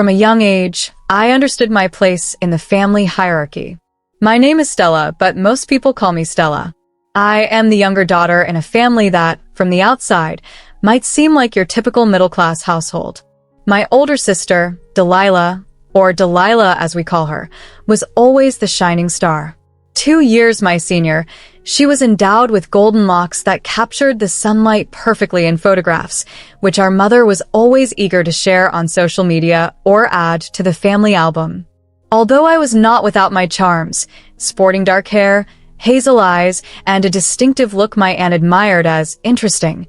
From a young age, I understood my place in the family hierarchy. My name is Stella, but most people call me Stella. I am the younger daughter in a family that, from the outside, might seem like your typical middle-class household. My older sister, Delilah, or Delilah as we call her, was always the shining star. 2 years my senior, she was endowed with golden locks that captured the sunlight perfectly in photographs, which our mother was always eager to share on social media or add to the family album. Although I was not without my charms, sporting dark hair, hazel eyes, and a distinctive look my aunt admired as interesting,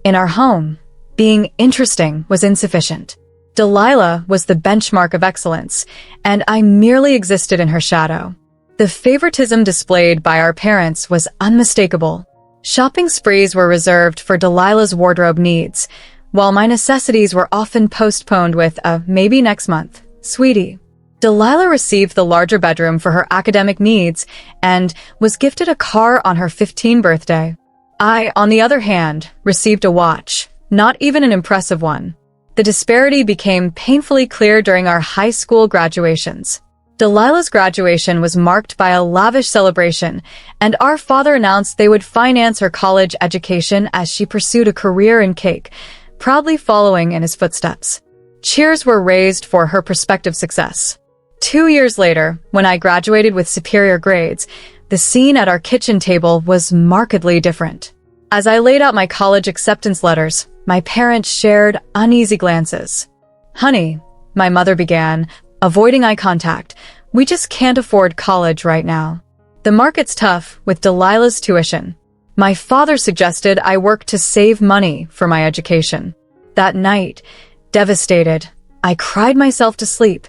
in our home, being interesting was insufficient. Delilah was the benchmark of excellence, and I merely existed in her shadow. The favoritism displayed by our parents was unmistakable. Shopping sprees were reserved for Delilah's wardrobe needs, while my necessities were often postponed with a maybe next month, sweetie. Delilah received the larger bedroom for her academic needs and was gifted a car on her 15th birthday. I, on the other hand, received a watch, not even an impressive one. The disparity became painfully clear during our high school graduations. Delilah's graduation was marked by a lavish celebration, and our father announced they would finance her college education as she pursued a career in cake, proudly following in his footsteps. Cheers were raised for her prospective success. 2 years later, when I graduated with superior grades, the scene at our kitchen table was markedly different. As I laid out my college acceptance letters, my parents shared uneasy glances. "Honey," my mother began, avoiding eye contact, "we just can't afford college right now. The market's tough with Delilah's tuition." My father suggested I work to save money for my education. That night, devastated, I cried myself to sleep,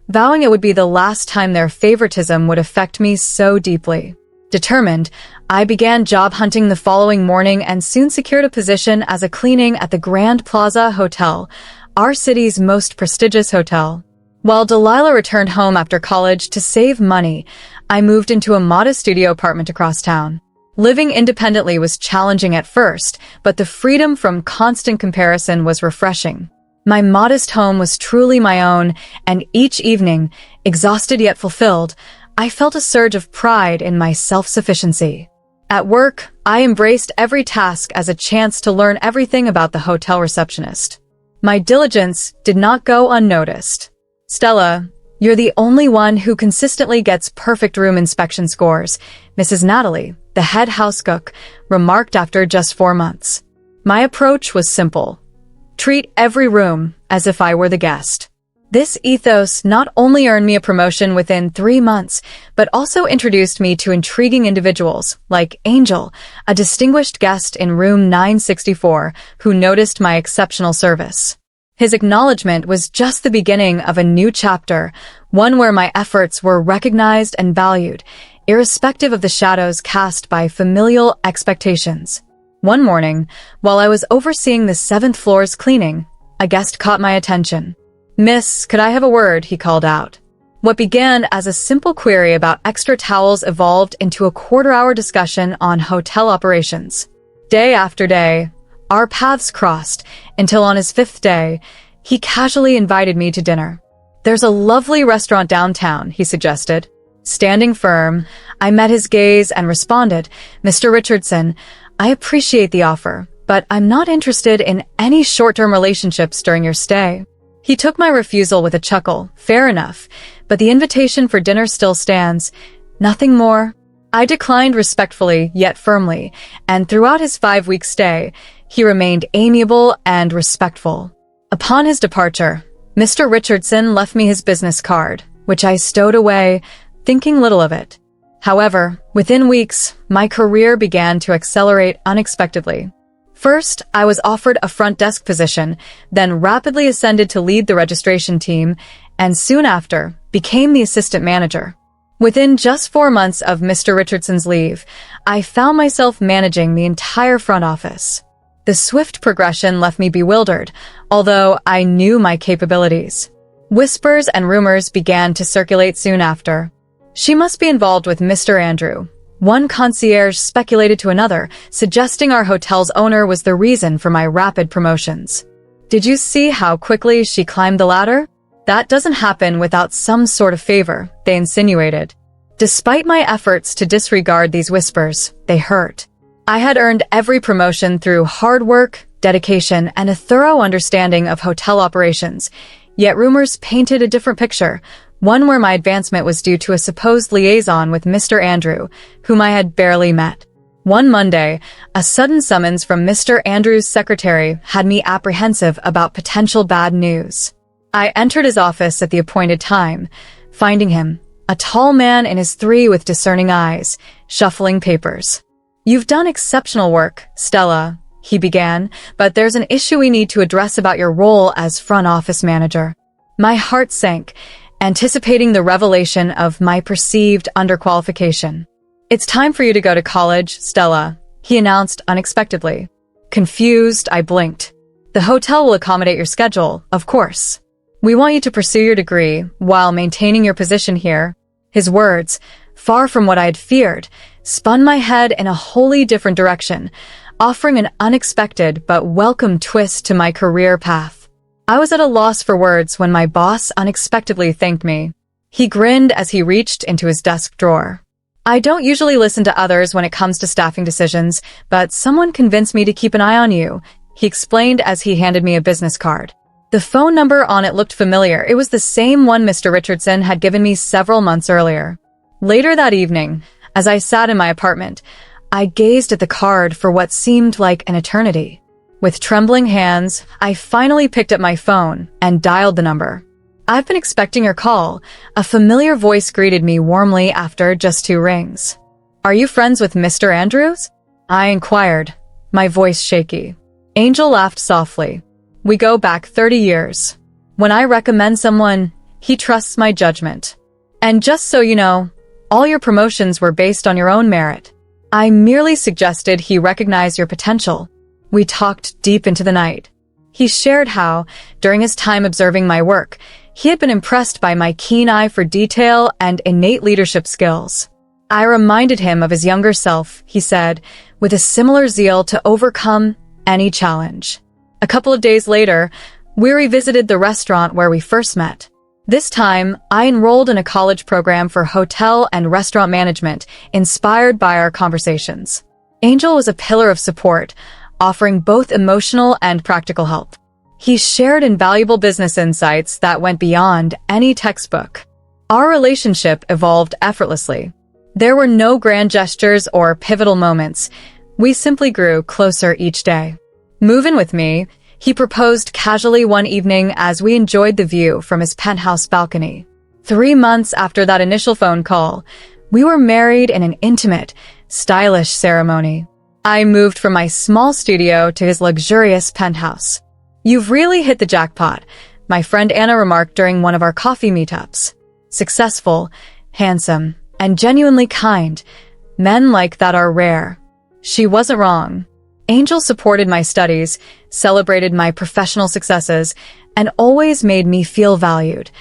vowing it would be the last time their favoritism would affect me so deeply. Determined, I began job hunting the following morning and soon secured a position as a cleaning at the Grand Plaza Hotel, our city's most prestigious hotel. While Delilah returned home after college to save money, I moved into a modest studio apartment across town. Living independently was challenging at first, but the freedom from constant comparison was refreshing. My modest home was truly my own, and each evening, exhausted yet fulfilled, I felt a surge of pride in my self-sufficiency. At work, I embraced every task as a chance to learn everything about the hotel receptionist. My diligence did not go unnoticed. "Stella, you're the only one who consistently gets perfect room inspection scores," Mrs. Natalie, the head house cook, remarked after just 4 months. My approach was simple. Treat every room as if I were the guest. This ethos not only earned me a promotion within 3 months, but also introduced me to intriguing individuals like Angel, a distinguished guest in room 964, who noticed my exceptional service. His acknowledgement was just the beginning of a new chapter, one where my efforts were recognized and valued, irrespective of the shadows cast by familial expectations. One morning, while I was overseeing the 7th floor's cleaning, a guest caught my attention. "Miss, could I have a word?" he called out. What began as a simple query about extra towels evolved into a quarter-hour discussion on hotel operations. Day after day, our paths crossed, until on his 5th day, he casually invited me to dinner. "There's a lovely restaurant downtown," he suggested. Standing firm, I met his gaze and responded, "Mr. Richardson, I appreciate the offer, but I'm not interested in any short-term relationships during your stay." He took my refusal with a chuckle. "Fair enough, but the invitation for dinner still stands. Nothing more." I declined respectfully yet firmly, and throughout his 5-week stay, he remained amiable and respectful. Upon his departure, Mr. Richardson left me his business card, which I stowed away, thinking little of it. However, within weeks, my career began to accelerate unexpectedly. First, I was offered a front desk position, then rapidly ascended to lead the registration team, and soon after, became the assistant manager. Within just 4 months of Mr. Richardson's leave, I found myself managing the entire front office. The swift progression left me bewildered, although I knew my capabilities. Whispers and rumors began to circulate soon after. "She must be involved with Mr. Andrew." One concierge speculated to another, suggesting our hotel's owner was the reason for my rapid promotions. "Did you see how quickly she climbed the ladder?" That doesn't happen without some sort of favor, they insinuated. Despite my efforts to disregard these whispers, they hurt. I had earned every promotion through hard work, dedication, and a thorough understanding of hotel operations, yet rumors painted a different picture, one where my advancement was due to a supposed liaison with Mr. Andrew, whom I had barely met. One Monday, a sudden summons from Mr. Andrew's secretary had me apprehensive about potential bad news. I entered his office at the appointed time, finding him, a tall man in his 30s with discerning eyes, shuffling papers. "You've done exceptional work, Stella," he began, "but there's an issue we need to address about your role as front office manager." My heart sank, anticipating the revelation of my perceived underqualification. "It's time for you to go to college, Stella," he announced unexpectedly. Confused, I blinked. "The hotel will accommodate your schedule, of course. We want you to pursue your degree while maintaining your position here." His words, far from what I had feared, spun my head in a wholly different direction, offering an unexpected but welcome twist to my career path. I was at a loss for words when my boss unexpectedly thanked me. He grinned as he reached into his desk drawer. "I don't usually listen to others when it comes to staffing decisions, but someone convinced me to keep an eye on you," he explained as he handed me a business card. The phone number on it looked familiar. It was the same one Mr. Richardson had given me several months earlier. Later that evening, as I sat in my apartment, I gazed at the card for what seemed like an eternity. With trembling hands, I finally picked up my phone and dialed the number. "I've been expecting your call," a familiar voice greeted me warmly after just 2 rings. "Are you friends with Mr. Andrews?" I inquired, my voice shaky. Angel laughed softly. "We go back 30 years. When I recommend someone, he trusts my judgment. And just so you know, all your promotions were based on your own merit. I merely suggested he recognize your potential." We talked deep into the night. He shared how, during his time observing my work, he had been impressed by my keen eye for detail and innate leadership skills. I reminded him of his younger self, he said, with a similar zeal to overcome any challenge. A couple of days later, we revisited the restaurant where we first met. This time, I enrolled in a college program for hotel and restaurant management, inspired by our conversations. Angel was a pillar of support, offering both emotional and practical help. He shared invaluable business insights that went beyond any textbook. Our relationship evolved effortlessly. There were no grand gestures or pivotal moments. We simply grew closer each day. "Move in with me," he proposed casually one evening as we enjoyed the view from his penthouse balcony. 3 months after that initial phone call, we were married in an intimate, stylish ceremony. I moved from my small studio to his luxurious penthouse. "You've really hit the jackpot," my friend Anna remarked during one of our coffee meetups. "Successful, handsome, and genuinely kind. Men like that are rare." She wasn't wrong. Angel supported my studies, celebrated my professional successes, and always made me feel valued,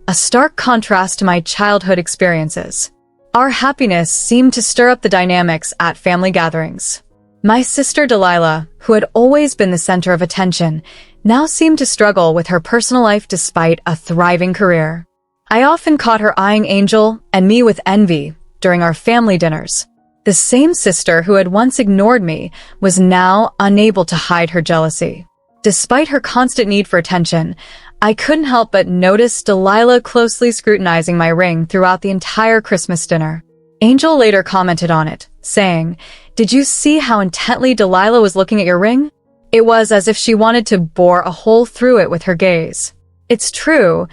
a stark contrast to my childhood experiences. Our happiness seemed to stir up the dynamics at family gatherings. My sister Delilah, who had always been the center of attention, now seemed to struggle with her personal life despite a thriving career. I often caught her eyeing Angel and me with envy during our family dinners. The same sister who had once ignored me was now unable to hide her jealousy. Despite her constant need for attention, I couldn't help but notice Delilah closely scrutinizing my ring throughout the entire Christmas dinner. Angel later commented on it, saying, "Did you see how intently Delilah was looking at your ring? It was as if she wanted to bore a hole through it with her gaze." It's true,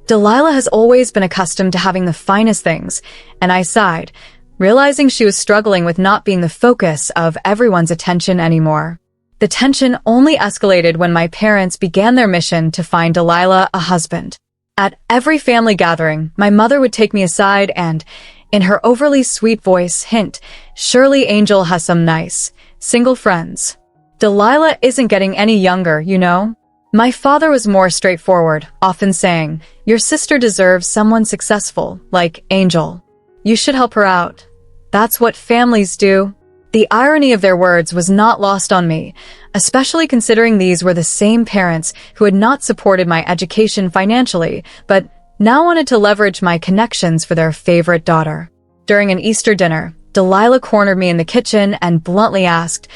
Delilah has always been accustomed to having the finest things, and I sighed, realizing she was struggling with not being the focus of everyone's attention anymore. The tension only escalated when my parents began their mission to find Delilah a husband. At every family gathering, my mother would take me aside and, in her overly sweet voice, hint, "Surely Angel has some nice, single friends. Delilah isn't getting any younger, you know." My father was more straightforward, often saying, "Your sister deserves someone successful, like Angel. You should help her out. That's what families do." The irony of their words was not lost on me, especially considering these were the same parents who had not supported my education financially, but now wanted to leverage my connections for their favorite daughter. During an Easter dinner, Delilah cornered me in the kitchen and bluntly asked,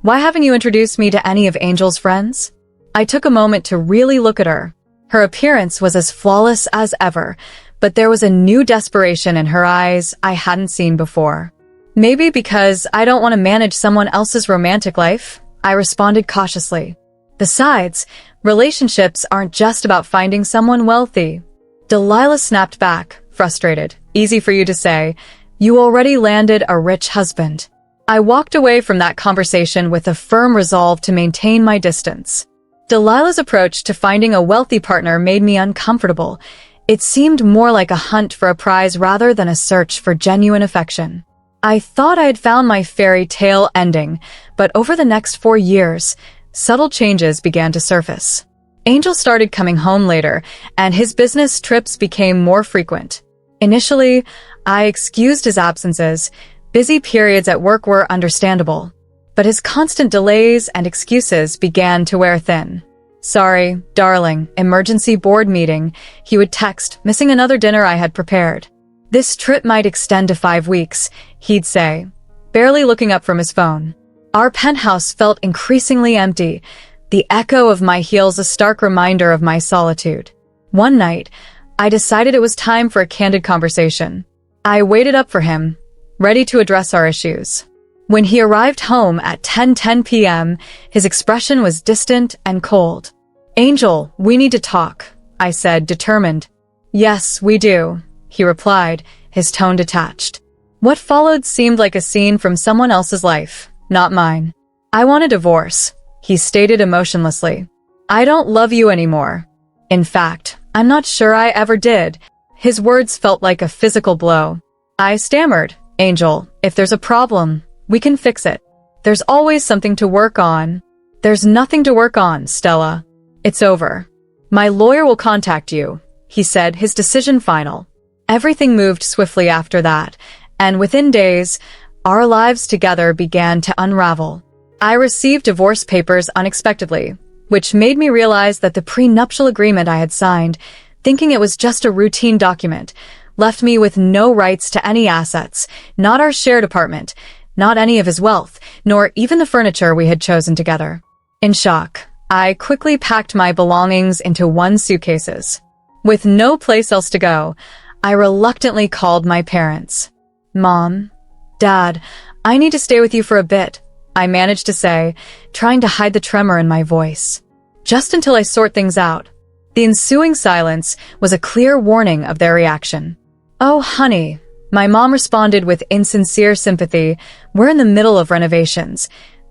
"Why haven't you introduced me to any of Angel's friends?" I took a moment to really look at her. Her appearance was as flawless as ever, but there was a new desperation in her eyes I hadn't seen before. "Maybe because I don't want to manage someone else's romantic life," I responded cautiously. "Besides, relationships aren't just about finding someone wealthy." Delilah snapped back, frustrated. "Easy for you to say. You already landed a rich husband." I walked away from that conversation with a firm resolve to maintain my distance. Delilah's approach to finding a wealthy partner made me uncomfortable. It seemed more like a hunt for a prize rather than a search for genuine affection. I thought I had found my fairy tale ending, but over the next 4 years, subtle changes began to surface. Angel started coming home later, and his business trips became more frequent. Initially, I excused his absences. Busy periods at work were understandable, but his constant delays and excuses began to wear thin. "Sorry, darling, emergency board meeting," he would text, missing another dinner I had prepared. "This trip might extend to 5 weeks, he'd say, barely looking up from his phone. Our penthouse felt increasingly empty, the echo of my heels a stark reminder of my solitude. One night, I decided it was time for a candid conversation. I waited up for him, ready to address our issues. When he arrived home at 10:10 p.m., his expression was distant and cold. "Angel, we need to talk," I said, determined. "Yes, we do," he replied, his tone detached. What followed seemed like a scene from someone else's life, not mine. "I want a divorce," he stated emotionlessly. "I don't love you anymore. In fact, I'm not sure I ever did." His words felt like a physical blow. I stammered, "Angel, if there's a problem, we can fix it. There's always something to work on." "There's nothing to work on, Stella. It's over. My lawyer will contact you," he said, his decision final. Everything moved swiftly after that, and within days, our lives together began to unravel. I received divorce papers unexpectedly, which made me realize that the prenuptial agreement I had signed, thinking it was just a routine document, left me with no rights to any assets, not our shared apartment, not any of his wealth, nor even the furniture we had chosen together. In shock, I quickly packed my belongings into 1 suitcases. With no place else to go, I reluctantly called my parents. "Mom, Dad, I need to stay with you for a bit," I managed to say, trying to hide the tremor in my voice. "Just until I sort things out." The ensuing silence was a clear warning of their reaction. "Oh, honey," my mom responded with insincere sympathy, "we're in the middle of renovations.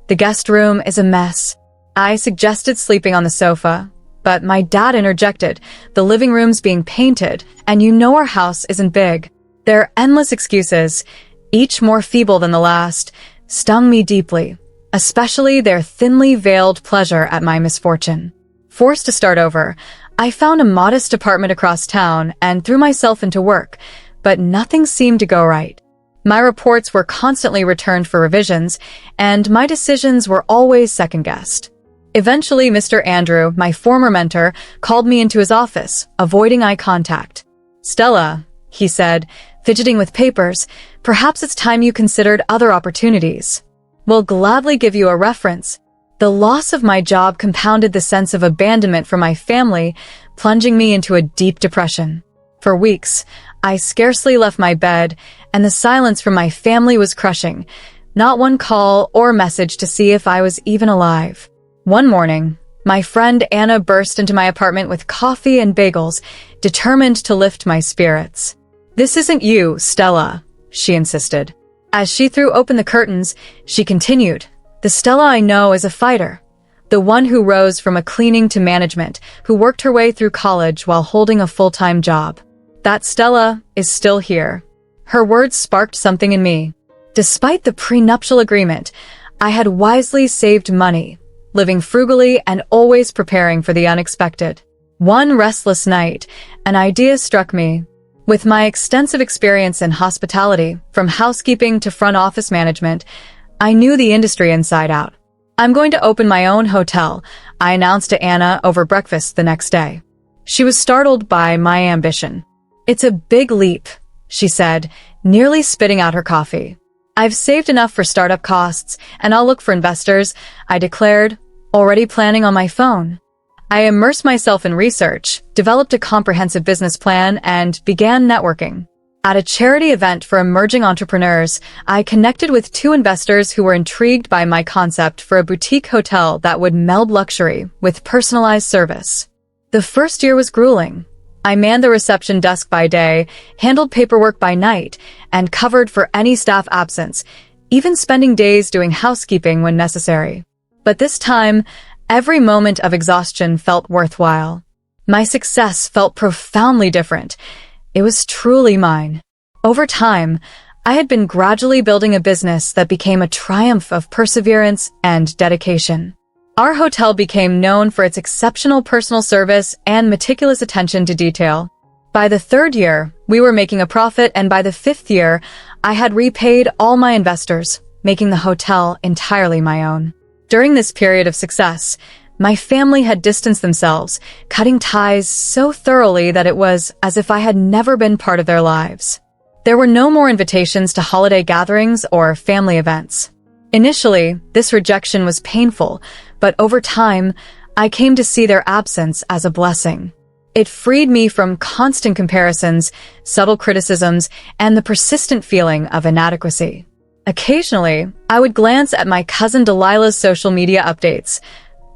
The guest room is a mess." I suggested sleeping on the sofa, but my dad interjected, "The living room's being painted, and you know our house isn't big." Their endless excuses, each more feeble than the last, stung me deeply, especially their thinly veiled pleasure at my misfortune. Forced to start over, I found a modest apartment across town and threw myself into work, but nothing seemed to go right. My reports were constantly returned for revisions, and my decisions were always second-guessed. Eventually, Mr. Andrew, my former mentor, called me into his office, avoiding eye contact. "Stella," he said, fidgeting with papers, "perhaps it's time you considered other opportunities. We'll gladly give you a reference." The loss of my job compounded the sense of abandonment from my family, plunging me into a deep depression. For weeks, I scarcely left my bed, and the silence from my family was crushing. Not one call or message to see if I was even alive. One morning, my friend Anna burst into my apartment with coffee and bagels, determined to lift my spirits. "This isn't you, Stella," she insisted. As she threw open the curtains, she continued, "The Stella I know is a fighter. The one who rose from a cleaning to management, who worked her way through college while holding a full-time job. That Stella is still here." Her words sparked something in me. Despite the prenuptial agreement, I had wisely saved money, living frugally and always preparing for the unexpected. One restless night, an idea struck me. With my extensive experience in hospitality, from housekeeping to front office management, I knew the industry inside out. "I'm going to open my own hotel," I announced to Anna over breakfast the next day. She was startled by my ambition. "It's a big leap," she said, nearly spitting out her coffee. "I've saved enough for startup costs, and I'll look for investors," I declared, already planning on my phone. I immersed myself in research, developed a comprehensive business plan, and began networking. At a charity event for emerging entrepreneurs, I connected with two investors who were intrigued by my concept for a boutique hotel that would meld luxury with personalized service. The first year was grueling. I manned the reception desk by day, handled paperwork by night, and covered for any staff absence, even spending days doing housekeeping when necessary. But this time, every moment of exhaustion felt worthwhile. My success felt profoundly different. It was truly mine. Over time, I had been gradually building a business that became a triumph of perseverance and dedication. Our hotel became known for its exceptional personal service and meticulous attention to detail. By the third year, we were making a profit, and by the fifth year, I had repaid all my investors, making the hotel entirely my own. During this period of success, my family had distanced themselves, cutting ties so thoroughly that it was as if I had never been part of their lives. There were no more invitations to holiday gatherings or family events. Initially, this rejection was painful, but over time, I came to see their absence as a blessing. It freed me from constant comparisons, subtle criticisms, and the persistent feeling of inadequacy. Occasionally, I would glance at my cousin Delilah's social media updates.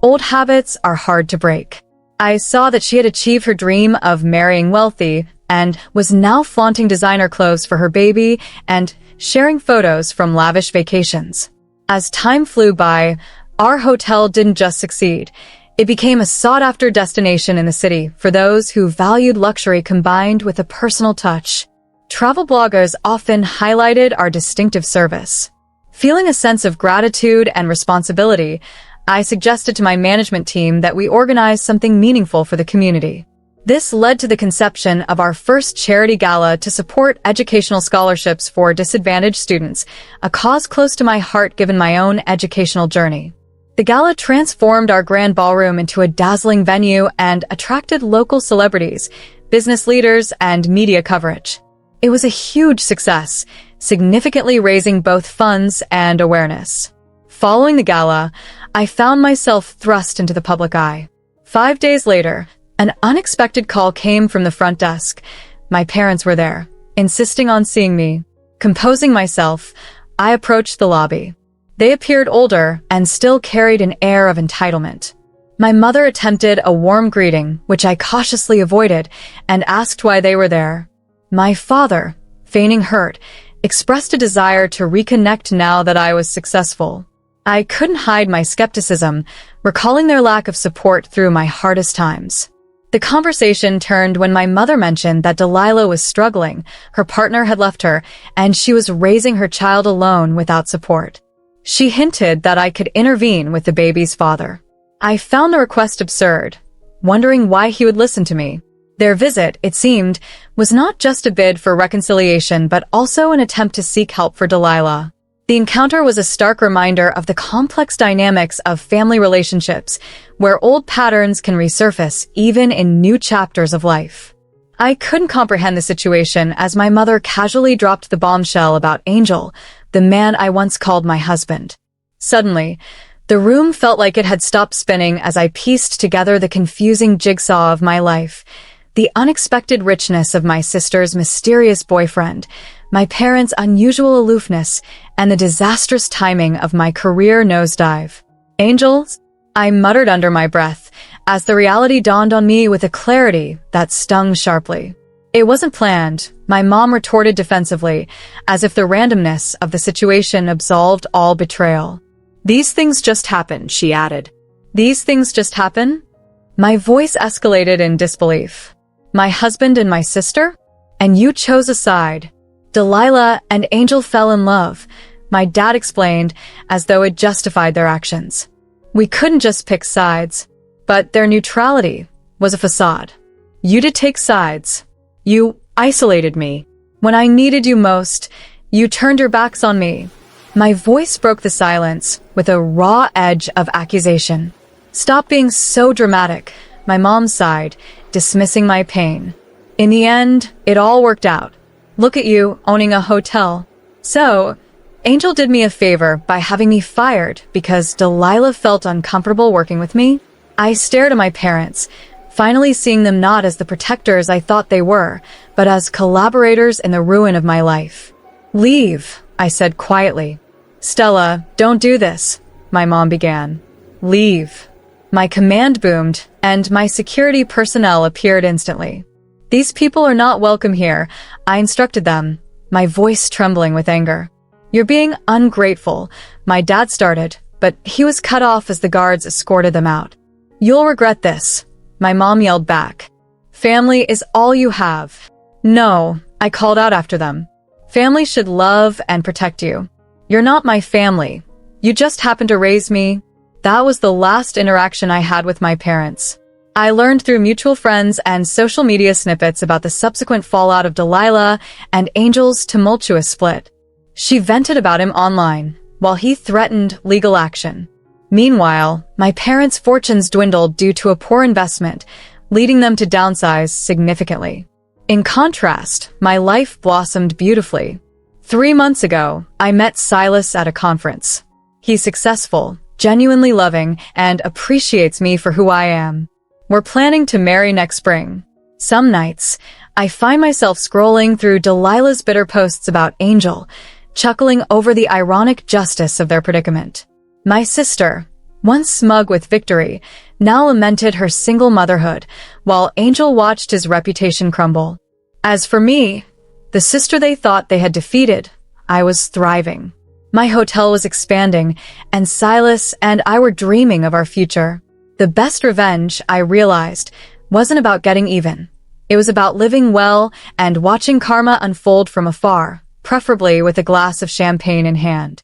Old habits are hard to break. I saw that she had achieved her dream of marrying wealthy and was now flaunting designer clothes for her baby and sharing photos from lavish vacations. As time flew by, our hotel didn't just succeed. It became a sought-after destination in the city for those who valued luxury combined with a personal touch. Travel bloggers often highlighted our distinctive service. Feeling a sense of gratitude and responsibility, I suggested to my management team that we organize something meaningful for the community. This led to the conception of our first charity gala to support educational scholarships for disadvantaged students, a cause close to my heart given my own educational journey. The gala transformed our grand ballroom into a dazzling venue and attracted local celebrities, business leaders, and media coverage. It was a huge success, significantly raising both funds and awareness. Following the gala, I found myself thrust into the public eye. 5 days later, an unexpected call came from the front desk. My parents were there, insisting on seeing me. Composing myself, I approached the lobby. They appeared older and still carried an air of entitlement. My mother attempted a warm greeting, which I cautiously avoided, and asked why they were there. My father, feigning hurt, expressed a desire to reconnect now that I was successful. I couldn't hide my skepticism, recalling their lack of support through my hardest times. The conversation turned when my mother mentioned that Delilah was struggling, her partner had left her, and she was raising her child alone without support. She hinted that I could intervene with the baby's father. I found the request absurd, wondering why he would listen to me. Their visit, it seemed, was not just a bid for reconciliation but also an attempt to seek help for Delilah. The encounter was a stark reminder of the complex dynamics of family relationships, where old patterns can resurface even in new chapters of life. I couldn't comprehend the situation as my mother casually dropped the bombshell about Angel, the man I once called my husband. Suddenly, the room felt like it had stopped spinning as I pieced together the confusing jigsaw of my life. The unexpected richness of my sister's mysterious boyfriend, my parents' unusual aloofness, and the disastrous timing of my career nosedive. Angels? I muttered under my breath, as the reality dawned on me with a clarity that stung sharply. It wasn't planned, my mom retorted defensively, as if the randomness of the situation absolved all betrayal. These things just happen, she added. These things just happen? My voice escalated in disbelief. My husband and my sister? And you chose a side. Delilah and Angel fell in love, my dad explained, as though it justified their actions. We couldn't just pick sides, but their neutrality was a facade. You did take sides. You isolated me. When I needed you most, you turned your backs on me. My voice broke the silence with a raw edge of accusation. "Stop being so dramatic," my mom sighed, dismissing my pain. "In the end, it all worked out. Look at you, owning a hotel." So, Angel did me a favor by having me fired because Delilah felt uncomfortable working with me. I stared at my parents, finally seeing them not as the protectors I thought they were, but as collaborators in the ruin of my life. "Leave," I said quietly. "Stella, don't do this," my mom began. "Leave." My command boomed, and my security personnel appeared instantly. "These people are not welcome here," I instructed them, my voice trembling with anger. "You're being ungrateful," my dad started, but he was cut off as the guards escorted them out. "You'll regret this," my mom yelled back. "Family is all you have." "No," I called out after them. "Family should love and protect you. You're not my family. You just happened to raise me." That was the last interaction I had with my parents. I learned through mutual friends and social media snippets about the subsequent fallout of Delilah and Angel's tumultuous split. She vented about him online, while he threatened legal action. Meanwhile, my parents' fortunes dwindled due to a poor investment, leading them to downsize significantly. In contrast, my life blossomed beautifully. 3 months ago, I met Silas at a conference. He's successful, genuinely loving, and appreciates me for who I am. We're planning to marry next spring. Some nights, I find myself scrolling through Delilah's bitter posts about Angel, chuckling over the ironic justice of their predicament. My sister, once smug with victory, now lamented her single motherhood, while Angel watched his reputation crumble. As for me, the sister they thought they had defeated, I was thriving. My hotel was expanding, and Silas and I were dreaming of our future. The best revenge, I realized, wasn't about getting even. It was about living well and watching karma unfold from afar, preferably with a glass of champagne in hand.